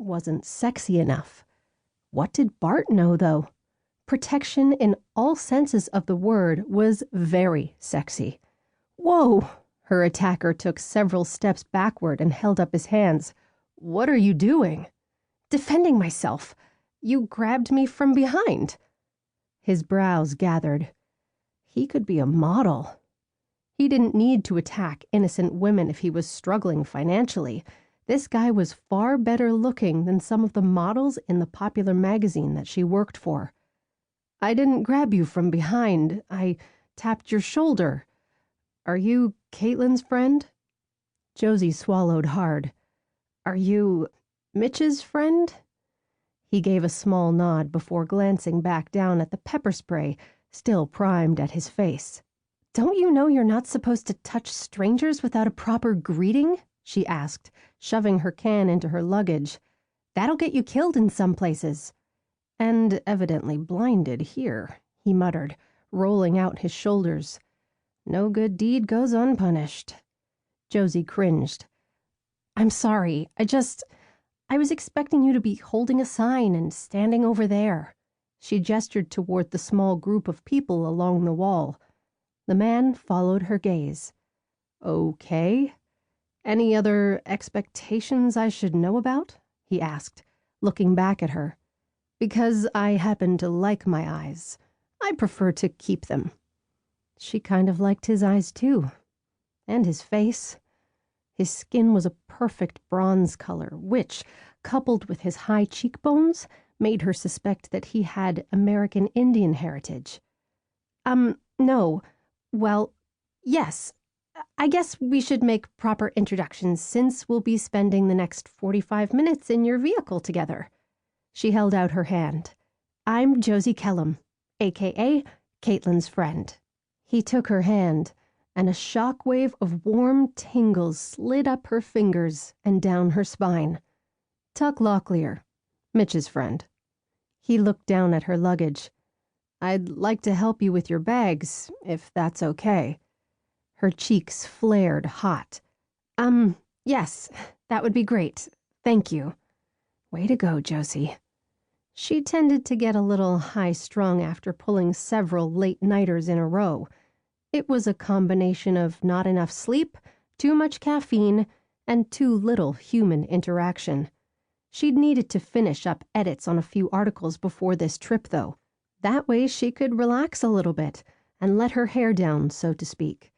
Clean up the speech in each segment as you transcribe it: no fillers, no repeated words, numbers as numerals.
wasn't sexy enough. What did Bart know, though? Protection in all senses of the word was very sexy. Whoa! Her attacker took several steps backward and held up his hands. What are you doing? Defending myself. You grabbed me from behind. His brows gathered. He could be a model. He didn't need to attack innocent women if he was struggling financially. This guy was far better looking than some of the models in the popular magazine that she worked for. I didn't grab you from behind. I tapped your shoulder. Are you Caitlin's friend? Josie swallowed hard. Are you Mitch's friend? He gave a small nod before glancing back down at the pepper spray still primed at his face. Don't you know you're not supposed to touch strangers without a proper greeting? She asked, shoving her can into her luggage. That'll get you killed in some places. And evidently blinded here, he muttered, rolling out his shoulders. No good deed goes unpunished. Josie cringed. I'm sorry, I was expecting you to be holding a sign and standing over there. She gestured toward the small group of people along the wall. The man followed her gaze. Okay. Any other expectations I should know about? He asked, looking back at her. Because I happen to like my eyes. I prefer to keep them. She kind of liked his eyes, too. And his face. His skin was a perfect bronze color, which, coupled with his high cheekbones, made her suspect that he had American Indian heritage. No. Well, yes. I guess we should make proper introductions since we'll be spending the next 45 minutes in your vehicle together. She held out her hand. I'm Josie Kellum, a.k.a. Caitlin's friend. He took her hand, and a shockwave of warm tingles slid up her fingers and down her spine. Tuck Locklear, Mitch's friend. He looked down at her luggage. I'd like to help you with your bags, if that's okay. Her cheeks flared hot. Yes, that would be great. Thank you. Way to go, Josie. She tended to get a little high-strung after pulling several late-nighters in a row. It was a combination of not enough sleep, too much caffeine, and too little human interaction. She'd needed to finish up edits on a few articles before this trip, though. That way she could relax a little bit and let her hair down, so to speak.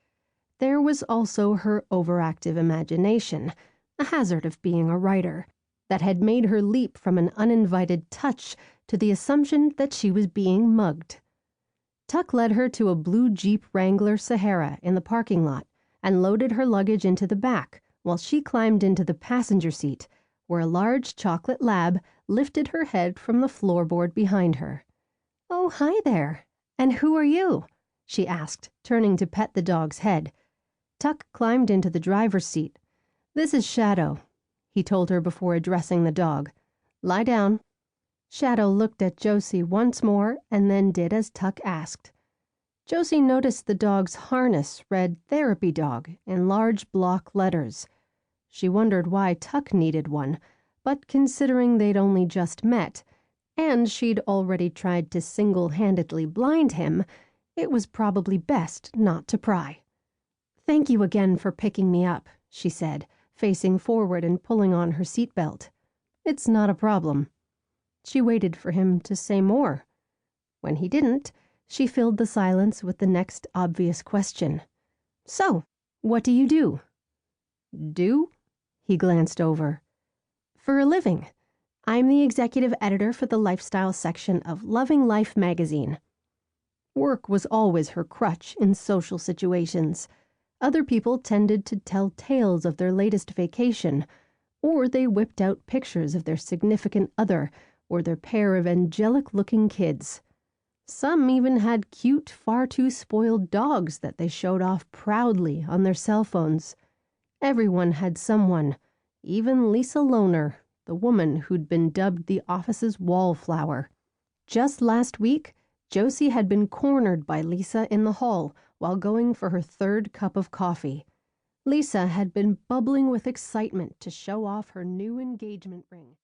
There was also her overactive imagination, a hazard of being a writer, that had made her leap from an uninvited touch to the assumption that she was being mugged. Tuck led her to a blue Jeep Wrangler Sahara in the parking lot and loaded her luggage into the back while she climbed into the passenger seat, where a large chocolate lab lifted her head from the floorboard behind her. Oh, hi there. And who are you? She asked, turning to pet the dog's head. Tuck climbed into the driver's seat. This is Shadow, he told her before addressing the dog. Lie down. Shadow looked at Josie once more and then did as Tuck asked. Josie noticed the dog's harness read Therapy Dog in large block letters. She wondered why Tuck needed one, but considering they'd only just met, and she'd already tried to single-handedly blind him, it was probably best not to pry. Thank you again for picking me up, she said, facing forward and pulling on her seatbelt. It's not a problem. She waited for him to say more. When he didn't, she filled the silence with the next obvious question. So, what do you do? Do? He glanced over. For a living. I'm the executive editor for the lifestyle section of Loving Life magazine. Work was always her crutch in social situations. Other people tended to tell tales of their latest vacation, or they whipped out pictures of their significant other or their pair of angelic-looking kids. Some even had cute, far too spoiled dogs that they showed off proudly on their cell phones. Everyone had someone, even Lisa Loner, the woman who'd been dubbed the office's wallflower. Just last week, Josie had been cornered by Lisa in the hall while going for her third cup of coffee. Lisa had been bubbling with excitement to show off her new engagement ring.